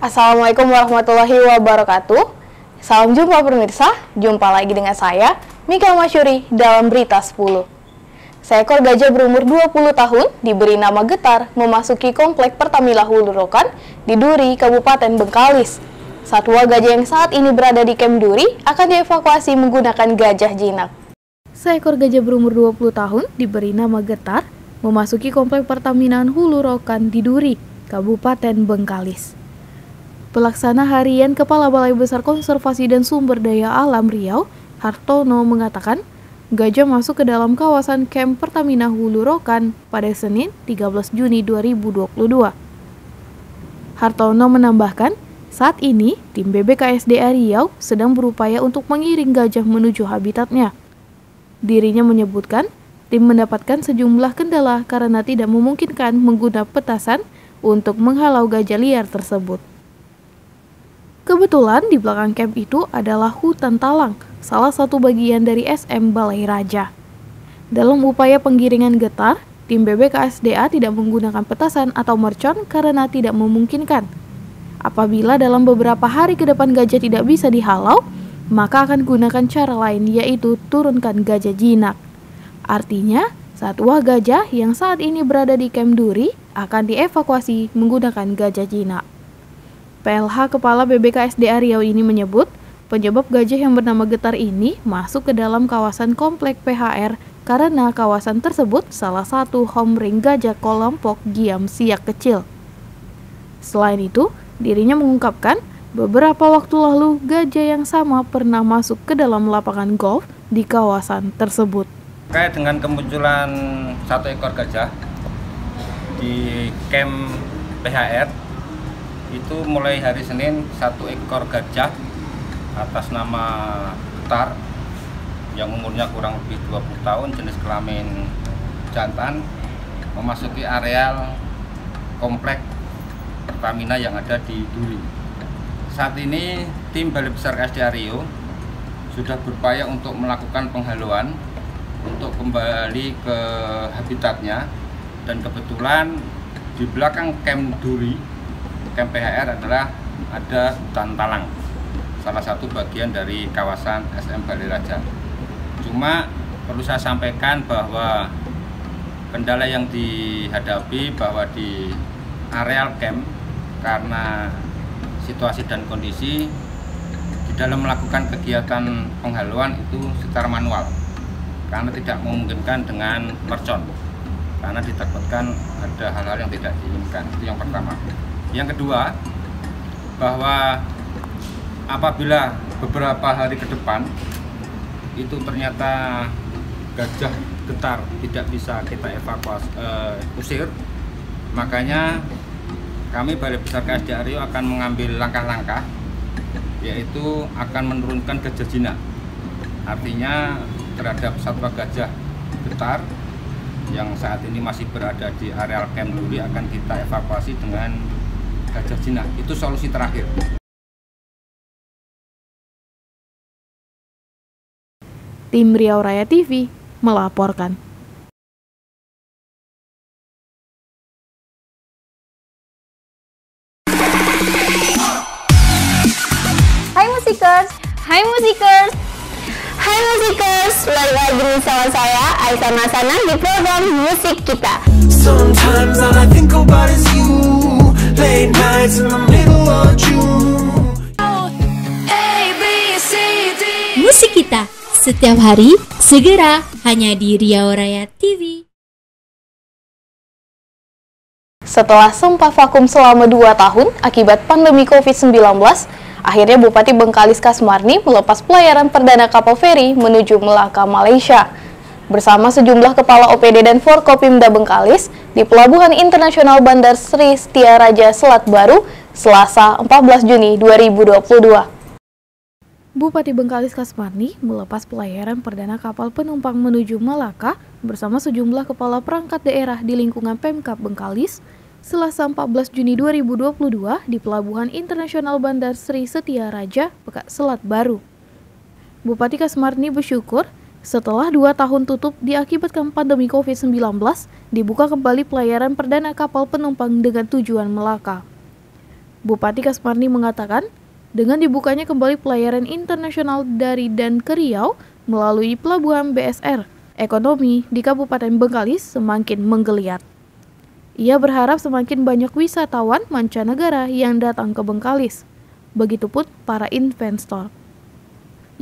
Assalamualaikum warahmatullahi wabarakatuh. Salam jumpa pemirsa, jumpa lagi dengan saya, Mika Masyuri dalam Berita 10. Seekor gajah berumur 20 tahun diberi nama Getar memasuki komplek Pertamina Hulu Rokan di Duri, Kabupaten Bengkalis. Satwa gajah yang saat ini berada di Camp Duri akan dievakuasi menggunakan gajah jinak. Seekor gajah berumur 20 tahun diberi nama Getar memasuki komplek Pertamina Hulu Rokan di Duri, Kabupaten Bengkalis. Pelaksana Harian Kepala Balai Besar Konservasi dan Sumber Daya Alam Riau, Hartono, mengatakan gajah masuk ke dalam kawasan Camp Pertamina Hulu Rokan pada Senin 13 Juni 2022. Hartono menambahkan, saat ini tim BBKSDA Riau sedang berupaya untuk mengiring gajah menuju habitatnya. Dirinya menyebutkan, tim mendapatkan sejumlah kendala karena tidak memungkinkan menggunakan petasan untuk menghalau gajah liar tersebut. Kebetulan di belakang camp itu adalah hutan talang, salah satu bagian dari SM Balai Raja. Dalam upaya penggiringan Getar, tim BBKSDA tidak menggunakan petasan atau mercon karena tidak memungkinkan. Apabila dalam beberapa hari ke depan gajah tidak bisa dihalau, maka akan gunakan cara lain, yaitu turunkan gajah jinak. Artinya, satwa gajah yang saat ini berada di Camp Duri akan dievakuasi menggunakan gajah jinak. PLH Kepala BBKSDA Riau ini menyebut, penyebab gajah yang bernama Getar ini masuk ke dalam kawasan komplek PHR karena kawasan tersebut salah satu home ring gajah kelompok Giam Siak kecil. Selain itu, dirinya mengungkapkan beberapa waktu lalu gajah yang sama pernah masuk ke dalam lapangan golf di kawasan tersebut. Terkait dengan kemunculan satu ekor gajah di camp PHR, itu mulai hari Senin satu ekor gajah atas nama Getar yang umurnya kurang lebih 20 tahun, jenis kelamin jantan, memasuki areal komplek Pertamina yang ada di Duri. Saat ini tim Balai Besar KSDA Riau sudah berupaya untuk melakukan penghalauan untuk kembali ke habitatnya, dan kebetulan di belakang Camp Duri, Camp PHR adalah ada hutan talang, salah satu bagian dari kawasan SM Balai Raja. Cuma perlu saya sampaikan bahwa kendala yang dihadapi bahwa di areal camp, karena situasi dan kondisi di dalam melakukan kegiatan penghalauan itu secara manual, karena tidak memungkinkan dengan mercon, karena ditakutkan ada hal-hal yang tidak diinginkan. Itu yang pertama. Yang kedua, bahwa apabila beberapa hari ke depan itu ternyata gajah Getar tidak bisa kita evakuasi, usir, makanya kami Balai Besar KSDA Riau akan mengambil langkah-langkah, yaitu akan menurunkan gajah jinak. Artinya terhadap satwa gajah Getar yang saat ini masih berada di areal Camp Duri akan kita evakuasi dengan gajah jinak. Itu solusi terakhir. Tim Riau Raya TV melaporkan. Hai musikers, hai musikers, hai musikers, balik lagi bersama saya Aisyah Nasana di program Musik Kita. Sometimes all I think about is you, late nights in the middle of June. Musik Kita setiap hari segera hanya di Riau Raya TV. Setelah sempat vakum selama 2 tahun akibat pandemi COVID-19, akhirnya Bupati Bengkalis Kasmarni melepas pelayaran perdana kapal feri menuju Melaka, Malaysia. Bersama sejumlah kepala OPD dan Forkopimda Bengkalis di Pelabuhan Internasional Bandar Sri Setia Raja Selat Baru, Selasa 14 Juni 2022. Bupati Bengkalis Kasmarni melepas pelayaran perdana kapal penumpang menuju Melaka bersama sejumlah kepala perangkat daerah di lingkungan Pemkab Bengkalis, Selasa 14 Juni 2022 di Pelabuhan Internasional Bandar Sri Setia Raja, Selat Baru. Bupati Kasmarni bersyukur setelah 2 tahun tutup diakibatkan pandemi COVID-19, dibuka kembali pelayaran perdana kapal penumpang dengan tujuan Melaka. Bupati Kasmarni mengatakan, dengan dibukanya kembali pelayaran internasional dari dan ke Riau melalui pelabuhan BSR, ekonomi di Kabupaten Bengkalis semakin menggeliat. Ia berharap semakin banyak wisatawan mancanegara yang datang ke Bengkalis, begitupun para investor.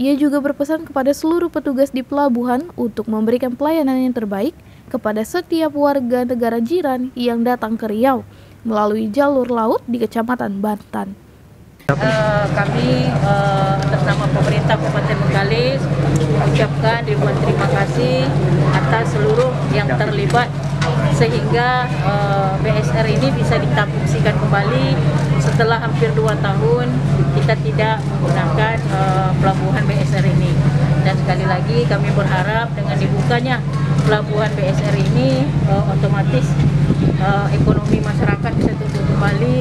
Ia juga berpesan kepada seluruh petugas di pelabuhan untuk memberikan pelayanan yang terbaik kepada setiap warga negara jiran yang datang ke Riau melalui jalur laut di Kecamatan Bantan. Kami atas nama pemerintah Kabupaten Bengkalis mengucapkan ribuan terima kasih atas seluruh yang terlibat sehingga BSR ini bisa ditafungsikan kembali setelah hampir 2 tahun kita tidak menggunakan pelabuhan BSR ini. Dan sekali lagi kami berharap dengan dibukanya pelabuhan BSR ini otomatis ekonomi masyarakat bisa tumbuh kembali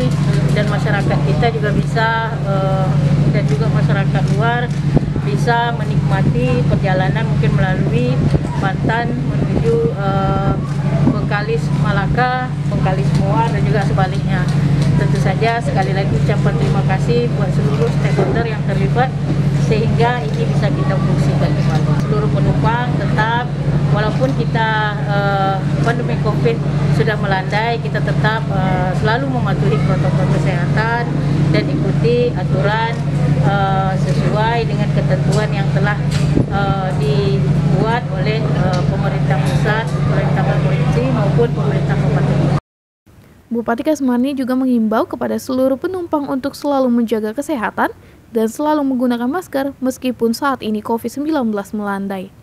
dan masyarakat kita juga bisa dan juga masyarakat luar bisa menikmati perjalanan mungkin melalui Bantan menuju Bengkalis Malaka, Bengkalis Muar dan juga sebaliknya. Tentu saja sekali lagi ucapan terima kasih buat seluruh stakeholder yang terlibat sehingga ini bisa kita fungsikan kembali. Seluruh penumpang tetap walaupun kita pandemi COVID sudah melandai, kita tetap selalu mematuhi protokol kesehatan dan ikuti aturan sesuai dengan ketentuan yang telah dibuat oleh pemerintah pusat, pemerintah provinsi maupun pemerintah kabupaten. Bupati Kasmarni juga mengimbau kepada seluruh penumpang untuk selalu menjaga kesehatan dan selalu menggunakan masker meskipun saat ini COVID-19 melandai.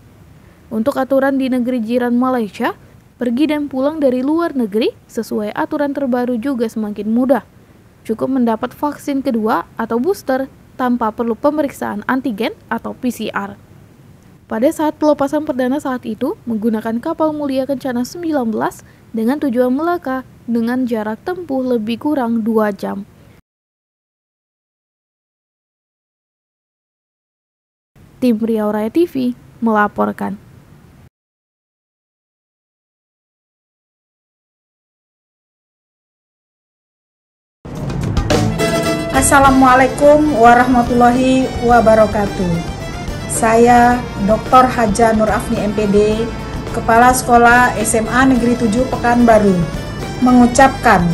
Untuk aturan di negeri jiran Malaysia, pergi dan pulang dari luar negeri sesuai aturan terbaru juga semakin mudah. Cukup mendapat vaksin kedua atau booster tanpa perlu pemeriksaan antigen atau PCR. Pada saat pelepasan perdana saat itu, menggunakan kapal Mulia Kencana 19 dengan tujuan Melaka dengan jarak tempuh lebih kurang 2 jam. Tim Riau Raya TV melaporkan. Assalamualaikum warahmatullahi wabarakatuh. Saya Dr. Haja Nur Afni MPD, Kepala Sekolah SMA Negeri 7 Pekanbaru, mengucapkan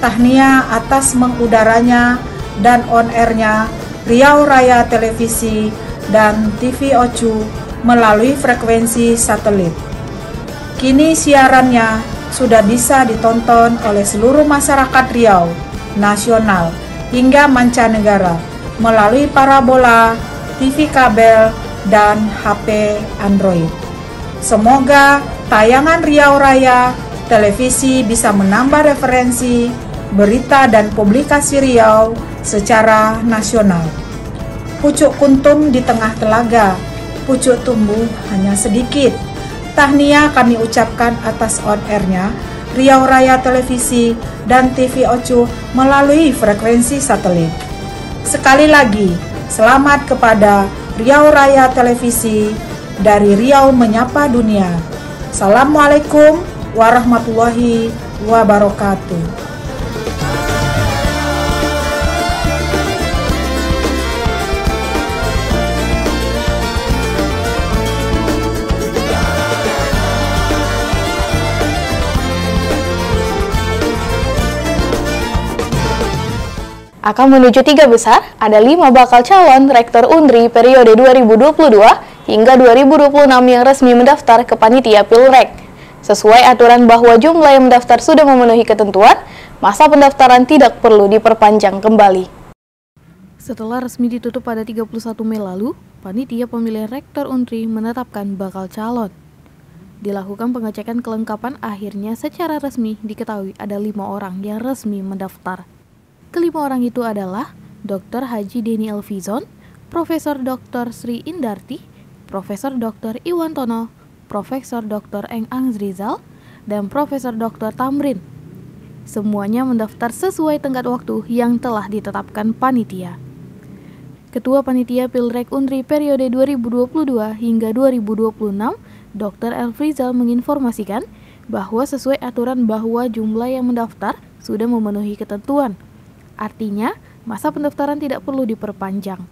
tahniah atas mengudaranya dan on-airnya Riau Raya Televisi dan TV Ocu melalui frekuensi satelit. Kini siarannya sudah bisa ditonton oleh seluruh masyarakat Riau, nasional, hingga mancanegara melalui parabola, TV kabel, dan HP Android. Semoga tayangan Riau Raya Televisi bisa menambah referensi, berita dan publikasi Riau secara nasional. Pucuk kuntum di tengah telaga, pucuk tumbuh hanya sedikit. Tahniah kami ucapkan atas on-airnya Riau Raya Televisi dan TV Ocu melalui frekuensi satelit. Sekali lagi, selamat kepada Riau Raya Televisi dari Riau Menyapa Dunia. Assalamualaikum warahmatullahi wabarakatuh. Akan menuju 3 besar, ada 5 bakal calon Rektor Unri periode 2022 hingga 2026 yang resmi mendaftar ke Panitia Pilrek. Sesuai aturan bahwa jumlah yang mendaftar sudah memenuhi ketentuan, masa pendaftaran tidak perlu diperpanjang kembali. Setelah resmi ditutup pada 31 Mei lalu, Panitia Pemilihan Rektor Unri menetapkan bakal calon. Dilakukan pengecekan kelengkapan, akhirnya secara resmi diketahui ada 5 orang yang resmi mendaftar. Kelima orang itu adalah Dr. Haji Denny Elvizon, Profesor Dr. Sri Indarti, Profesor Dr. Iwantono, Profesor Dr. Eng Rizal, dan Profesor Dr. Tamrin. Semuanya mendaftar sesuai tenggat waktu yang telah ditetapkan panitia. Ketua Panitia Pilrek Unri periode 2022 hingga 2026, Dr. Elvrizal menginformasikan bahwa sesuai aturan bahwa jumlah yang mendaftar sudah memenuhi ketentuan. Artinya, masa pendaftaran tidak perlu diperpanjang.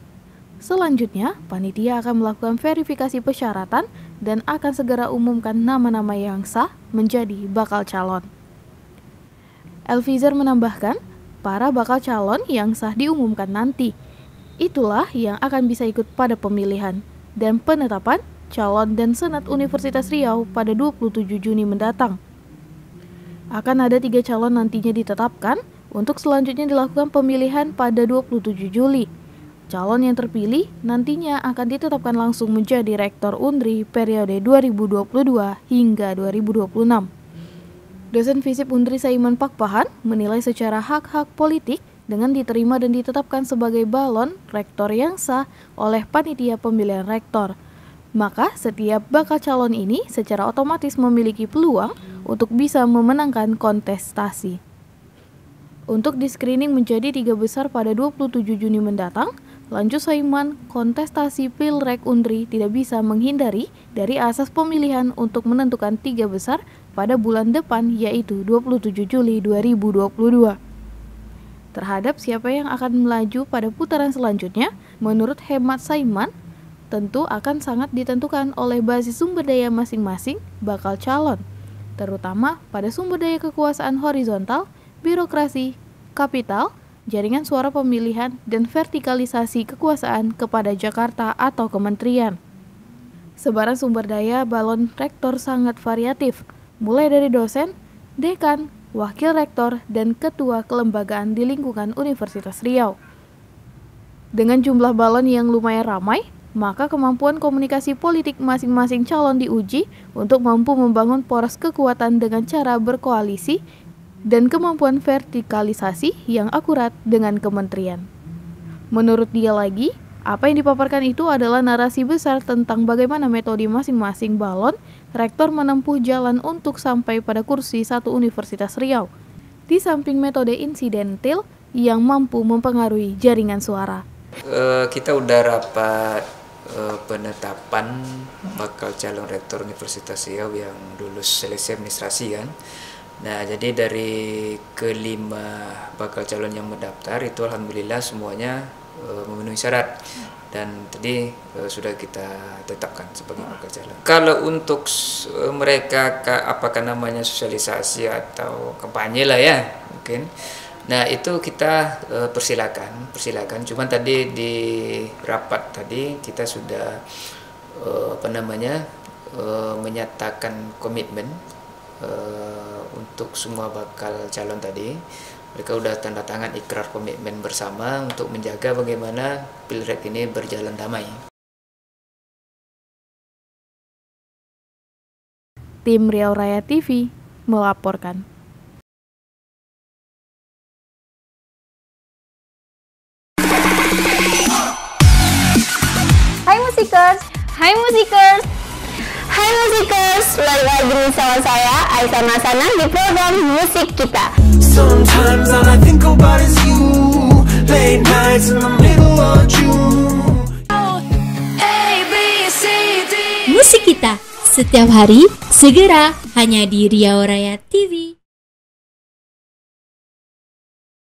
Selanjutnya, panitia akan melakukan verifikasi persyaratan dan akan segera umumkan nama-nama yang sah menjadi bakal calon. Elvizar menambahkan, para bakal calon yang sah diumumkan nanti. Itulah yang akan bisa ikut pada pemilihan dan penetapan calon dan Senat Universitas Riau pada 27 Juni mendatang. Akan ada 3 calon nantinya ditetapkan, untuk selanjutnya dilakukan pemilihan pada 27 Juli. Calon yang terpilih nantinya akan ditetapkan langsung menjadi Rektor UNDRI periode 2022 hingga 2026. Dosen Fisip UNDRI Saiman Pakpahan menilai secara hak-hak politik dengan diterima dan ditetapkan sebagai balon rektor yang sah oleh panitia pemilihan rektor. Maka setiap bakal calon ini secara otomatis memiliki peluang untuk bisa memenangkan kontestasi. Untuk di-screening menjadi 3 besar pada 27 Juni mendatang, lanjut Saiman, kontestasi Pilrek UNDRI tidak bisa menghindari dari asas pemilihan untuk menentukan 3 besar pada bulan depan, yaitu 27 Juli 2022. Terhadap siapa yang akan melaju pada putaran selanjutnya, menurut hemat Saiman, tentu akan sangat ditentukan oleh basis sumber daya masing-masing bakal calon, terutama pada sumber daya kekuasaan horizontal, birokrasi, kapital, jaringan suara pemilihan, dan vertikalisasi kekuasaan kepada Jakarta atau kementerian. Sebaran sumber daya balon rektor sangat variatif, mulai dari dosen, dekan, wakil rektor, dan ketua kelembagaan di lingkungan Universitas Riau. Dengan jumlah balon yang lumayan ramai, maka kemampuan komunikasi politik masing-masing calon diuji untuk mampu membangun poros kekuatan dengan cara berkoalisi dan kemampuan vertikalisasi yang akurat dengan kementerian. Menurut dia lagi, apa yang dipaparkan itu adalah narasi besar tentang bagaimana metode masing-masing balon rektor menempuh jalan untuk sampai pada kursi satu Universitas Riau, di samping metode insidentil yang mampu mempengaruhi jaringan suara. Kita udah rapat penetapan bakal calon rektor Universitas Riau yang lulus seleksi administrasi kan. Nah, jadi dari kelima bakal calon yang mendaftar itu alhamdulillah semuanya memenuhi syarat dan tadi sudah kita tetapkan sebagai bakal calon. Kalau untuk mereka apakah namanya sosialisasi atau kampanye lah ya mungkin. Nah, itu kita persilakan. Cuman tadi di rapat tadi kita sudah menyatakan komitmen untuk semua bakal calon tadi. Mereka udah tanda tangan ikrar komitmen bersama untuk menjaga bagaimana Pilrek ini berjalan damai. Tim Riau Raya TV melaporkan. Hai Musikers, balik lagi sama saya Aisyah Nasana di program Musik Kita. Sometimes all I think about is you, late nights in the middle of June. Musik Kita setiap hari segera hanya di Riau Raya TV.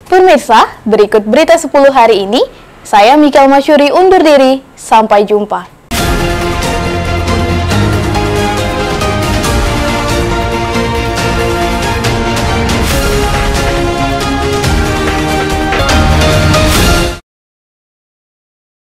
Pemirsa, berikut berita 10 hari ini. Saya Mikal Masyuri undur diri. Sampai jumpa.